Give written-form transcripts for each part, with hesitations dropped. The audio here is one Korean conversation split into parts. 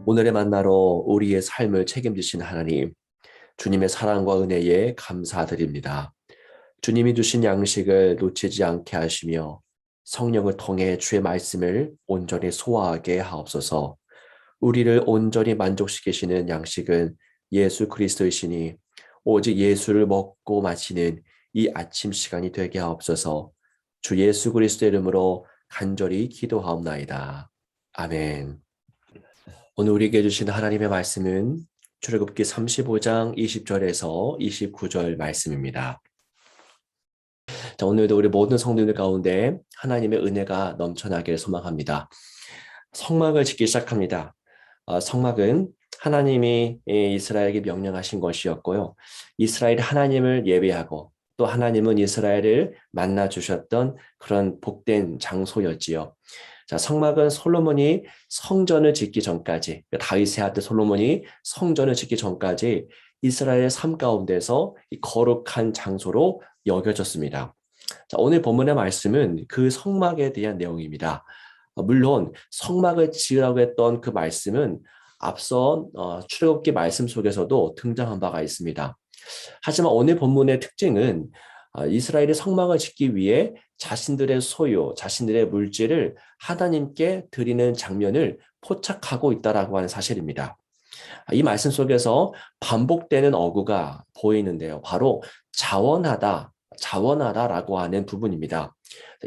오늘의 만나로 우리의 삶을 책임지신 하나님, 주님의 사랑과 은혜에 감사드립니다. 주님이 주신 양식을 놓치지 않게 하시며 성령을 통해 주의 말씀을 온전히 소화하게 하옵소서. 우리를 온전히 만족시키시는 양식은 예수 그리스도이시니 오직 예수를 먹고 마시는 이 아침 시간이 되게 하옵소서. 주 예수 그리스도의 이름으로 간절히 기도하옵나이다. 아멘. 오늘 우리에게 주신 하나님의 말씀은 출애굽기 35장 20절에서 29절 말씀입니다. 자, 오늘도 우리 모든 성도들 가운데 하나님의 은혜가 넘쳐나기를 소망합니다. 성막을 짓기 시작합니다. 성막은 하나님이 이스라엘에게 명령하신 것이었고요. 이스라엘이 하나님을 예배하고 또 하나님은 이스라엘을 만나 주셨던 그런 복된 장소였지요. 자, 성막은 솔로몬이 성전을 짓기 전까지, 다윗의 아들 솔로몬이 성전을 짓기 전까지 이스라엘의 삶 가운데서 이 거룩한 장소로 여겨졌습니다. 자, 오늘 본문의 말씀은 그 성막에 대한 내용입니다. 물론 성막을 지으라고 했던 그 말씀은 앞선 출애굽기 말씀 속에서도 등장한 바가 있습니다. 하지만 오늘 본문의 특징은 이스라엘이 성막을 짓기 위해 자신들의 소유, 자신들의 물질을 하나님께 드리는 장면을 포착하고 있다라고 하는 사실입니다. 이 말씀 속에서 반복되는 어구가 보이는데요. 바로 자원하다, 자원하다라고 하는 부분입니다.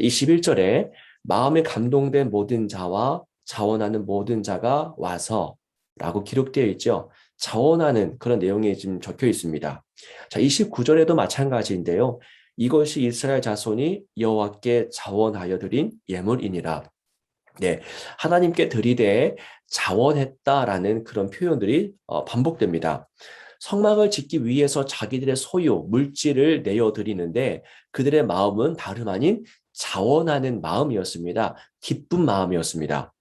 21절에 마음에 감동된 모든 자와 자원하는 모든 자가 와서 라고 기록되어 있죠. 자원하는 그런 내용이 지금 적혀 있습니다. 자, 29절에도 마찬가지인데요. 이것이 이스라엘 자손이 여호와께 자원하여 드린 예물이니라. 네, 하나님께 드리되 자원했다라는 그런 표현들이 반복됩니다. 성막을 짓기 위해서 자기들의 소유, 물질을 내어드리는데 그들의 마음은 다름 아닌 자원하는 마음이었습니다. 기쁜 마음이었습니다.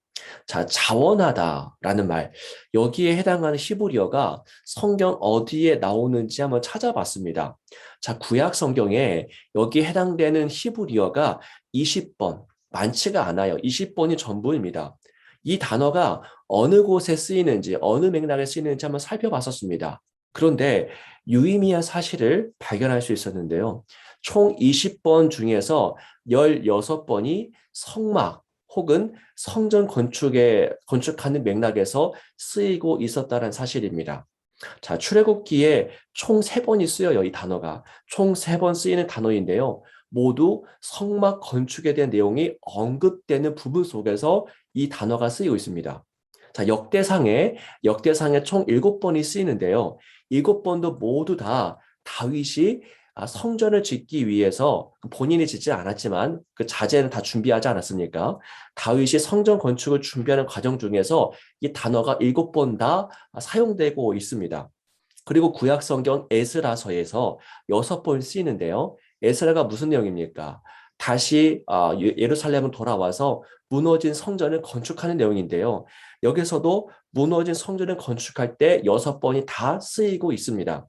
자, 자원하다라는 말, 여기에 해당하는 히브리어가 성경 어디에 나오는지 한번 찾아봤습니다. 자, 구약 성경에 여기에 해당되는 히브리어가 20번, 많지가 않아요. 20번이 전부입니다. 이 단어가 어느 곳에 쓰이는지, 어느 맥락에 쓰이는지 한번 살펴봤었습니다. 그런데 유의미한 사실을 발견할 수 있었는데요. 총 20번 중에서 16번이 성막, 혹은 성전 건축하는 맥락에서 쓰이고 있었다는 사실입니다. 자, 출애굽기에 총 3번이 쓰여요, 이 단어가. 총 3번 쓰이는 단어인데요. 모두 성막 건축에 대한 내용이 언급되는 부분 속에서 이 단어가 쓰이고 있습니다. 자, 역대상에 총 7번이 쓰이는데요. 7번도 모두 다 다윗이 성전을 짓기 위해서 본인이 짓지 않았지만 그 자재는 다 준비하지 않았습니까? 다윗이 성전 건축을 준비하는 과정 중에서 이 단어가 7번 다 사용되고 있습니다. 그리고 구약 성경 에스라서에서 6번 쓰이는데요. 에스라가 무슨 내용입니까? 다시 예루살렘으로 돌아와서 무너진 성전을 건축하는 내용인데요. 여기서도 무너진 성전을 건축할 때 6번이 다 쓰이고 있습니다.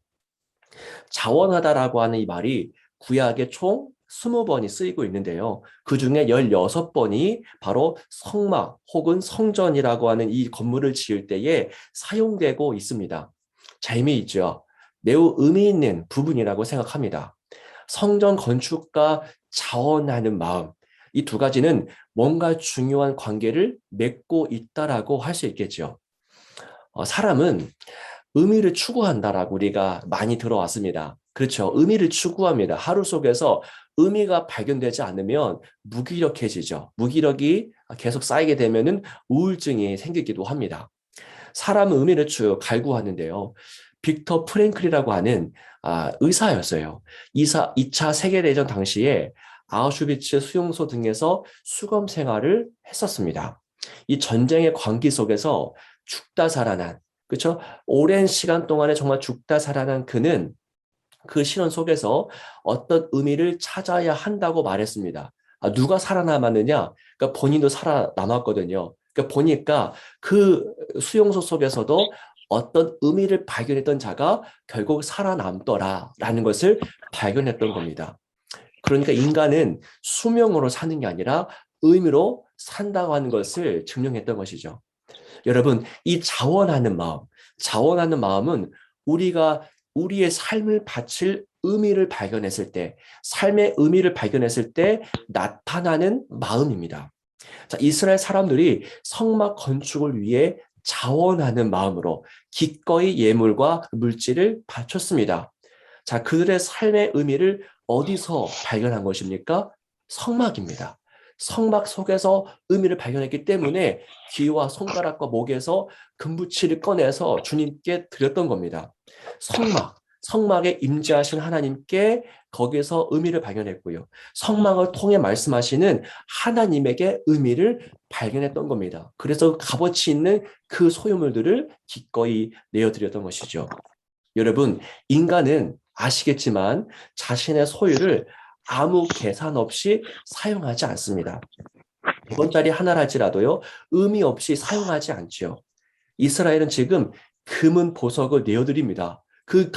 자원하다라고 하는 이 말이 구약에 총 20번이 쓰이고 있는데요. 그 중에 16번이 바로 성막 혹은 성전이라고 하는 이 건물을 지을 때에 사용되고 있습니다. 재미있죠? 매우 의미 있는 부분이라고 생각합니다. 성전 건축과 자원하는 마음, 이 두 가지는 뭔가 중요한 관계를 맺고 있다라고 할 수 있겠죠. 사람은 의미를 추구한다라고 우리가 많이 들어왔습니다. 그렇죠. 의미를 추구합니다. 하루 속에서 의미가 발견되지 않으면 무기력해지죠. 무기력이 계속 쌓이게 되면은 우울증이 생기기도 합니다. 사람은 의미를 갈구하는데요. 빅터 프랭클이라고 하는 의사였어요. 2차 세계대전 당시에 아우슈비츠 수용소 등에서 수검 생활을 했었습니다. 이 전쟁의 광기 속에서 죽다 살아난, 그렇죠? 오랜 시간 동안에 정말 죽다 살아난 그는 그 실현 속에서 어떤 의미를 찾아야 한다고 말했습니다. 누가 살아남았느냐? 그러니까 본인도 살아남았거든요. 그러니까 보니까 그 수용소 속에서도 어떤 의미를 발견했던 자가 결국 살아남더라라는 것을 발견했던 겁니다. 그러니까 인간은 수명으로 사는 게 아니라 의미로 산다고 하는 것을 증명했던 것이죠. 여러분, 이 자원하는 마음은 우리가 우리의 삶을 바칠 의미를 발견했을 때, 삶의 의미를 발견했을 때 나타나는 마음입니다. 자, 이스라엘 사람들이 성막 건축을 위해 자원하는 마음으로 기꺼이 예물과 물질을 바쳤습니다. 자, 그들의 삶의 의미를 어디서 발견한 것입니까? 성막입니다. 성막 속에서 의미를 발견했기 때문에 귀와 손가락과 목에서 금부치를 꺼내서 주님께 드렸던 겁니다. 성막에 임재하신 하나님께 거기서 의미를 발견했고요. 성막을 통해 말씀하시는 하나님에게 의미를 발견했던 겁니다. 그래서 값어치 있는 그 소유물들을 기꺼이 내어드렸던 것이죠. 여러분, 인간은 아시겠지만 자신의 소유를 아무 계산 없이 사용하지 않습니다. 100원짜리 하나랄지라도요, 의미 없이 사용하지 않지요. 이스라엘은 지금 금은 보석을 내어드립니다. 그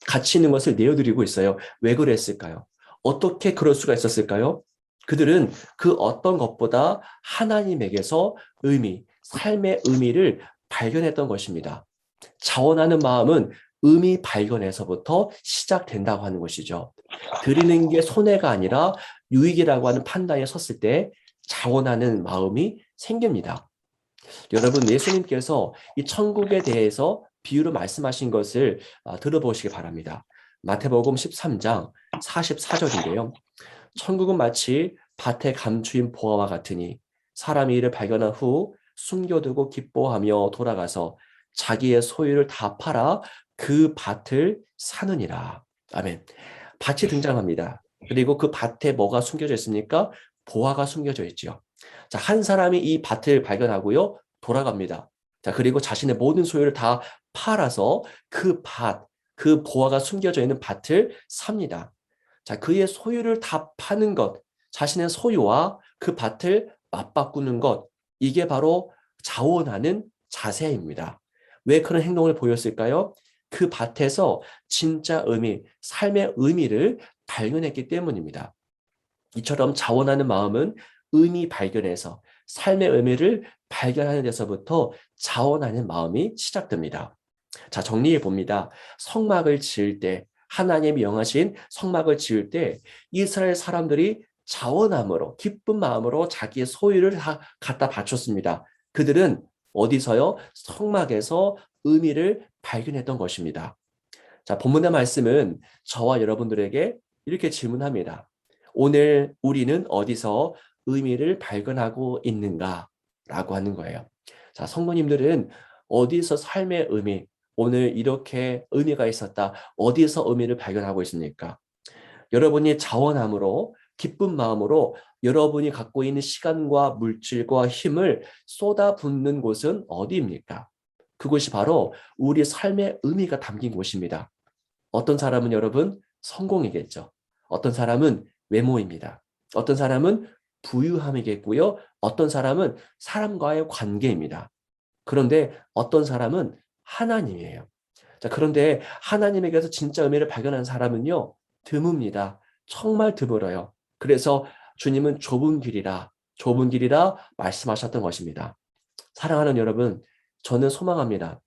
가치 있는 것을 내어드리고 있어요. 왜 그랬을까요? 어떻게 그럴 수가 있었을까요? 그들은 그 어떤 것보다 하나님에게서 삶의 의미를 발견했던 것입니다. 자원하는 마음은 의미 발견에서부터 시작된다고 하는 것이죠. 드리는 게 손해가 아니라 유익이라고 하는 판단에 섰을 때 자원하는 마음이 생깁니다. 여러분, 예수님께서 이 천국에 대해서 비유로 말씀하신 것을 들어보시기 바랍니다. 마태복음 13장 44절인데요. 천국은 마치 밭에 감추인 보화와 같으니 사람이 이를 발견한 후 숨겨두고 기뻐하며 돌아가서 자기의 소유를 다 팔아 그 밭을 사느니라. 아멘. 밭이 등장합니다. 그리고 그 밭에 뭐가 숨겨져 있습니까? 보화가 숨겨져 있죠. 자, 한 사람이 이 밭을 발견하고요. 돌아갑니다. 자, 그리고 자신의 모든 소유를 다 팔아서 그 보화가 숨겨져 있는 밭을 삽니다. 자, 그의 소유를 다 파는 것, 자신의 소유와 그 밭을 맞바꾸는 것, 이게 바로 자원하는 자세입니다. 왜 그런 행동을 보였을까요? 그 밭에서 진짜 삶의 의미를 발견했기 때문입니다. 이처럼 자원하는 마음은 의미 발견에서 삶의 의미를 발견하는 데서부터 자원하는 마음이 시작됩니다. 자, 정리해 봅니다. 성막을 지을 때, 하나님이 명하신 성막을 지을 때 이스라엘 사람들이 자원함으로 기쁜 마음으로 자기의 소유를 다 갖다 바쳤습니다. 그들은 어디서요? 성막에서 의미를 발견했던 것입니다. 자, 본문의 말씀은 저와 여러분들에게 이렇게 질문합니다. 오늘 우리는 어디서 의미를 발견하고 있는가? 라고 하는 거예요. 자, 성도님들은 어디서 삶의 의미, 오늘 이렇게 의미가 있었다. 어디서 의미를 발견하고 있습니까? 여러분이 자원함으로 기쁜 마음으로 여러분이 갖고 있는 시간과 물질과 힘을 쏟아붓는 곳은 어디입니까? 그곳이 바로 우리 삶의 의미가 담긴 곳입니다. 어떤 사람은 여러분 성공이겠죠. 어떤 사람은 외모입니다. 어떤 사람은 부유함이겠고요. 어떤 사람은 사람과의 관계입니다. 그런데 어떤 사람은 하나님이에요. 자, 그런데 하나님에게서 진짜 의미를 발견한 사람은요, 드뭅니다. 정말 드물어요. 그래서 주님은 좁은 길이라 말씀하셨던 것입니다. 사랑하는 여러분, 저는 소망합니다.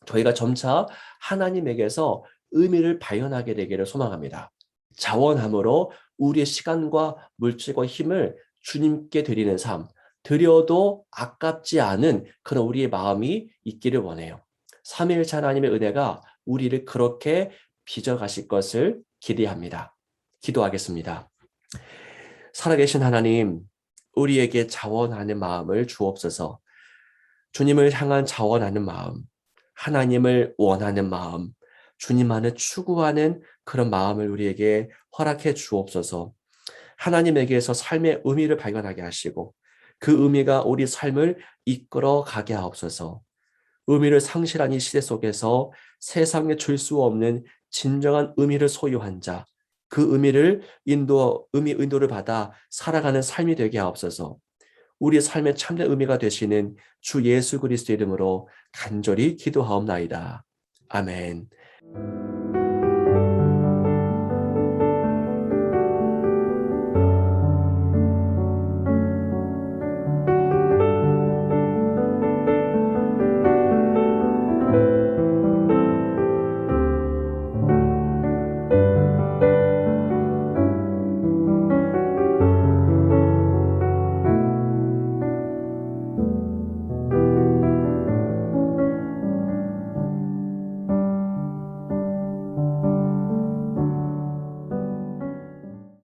저희가 점차 하나님에게서 의미를 발견하게 되기를 소망합니다. 자원함으로 우리의 시간과 물질과 힘을 주님께 드리는 삶, 드려도 아깝지 않은 그런 우리의 마음이 있기를 원해요. 삼위일체 하나님의 은혜가 우리를 그렇게 빚어가실 것을 기대합니다. 기도하겠습니다. 살아계신 하나님, 우리에게 자원하는 마음을 주옵소서. 주님을 향한 자원하는 마음, 하나님을 원하는 마음, 주님만을 추구하는 그런 마음을 우리에게 허락해 주옵소서. 하나님에게서 삶의 의미를 발견하게 하시고 그 의미가 우리 삶을 이끌어 가게 하옵소서. 의미를 상실한 이 시대 속에서 세상에 줄 수 없는 진정한 의미를 소유한 자, 그 인도를 받아 살아가는 삶이 되게 하옵소서. 우리 삶의 참된 의미가 되시는 주 예수 그리스도 이름으로 간절히 기도하옵나이다. 아멘.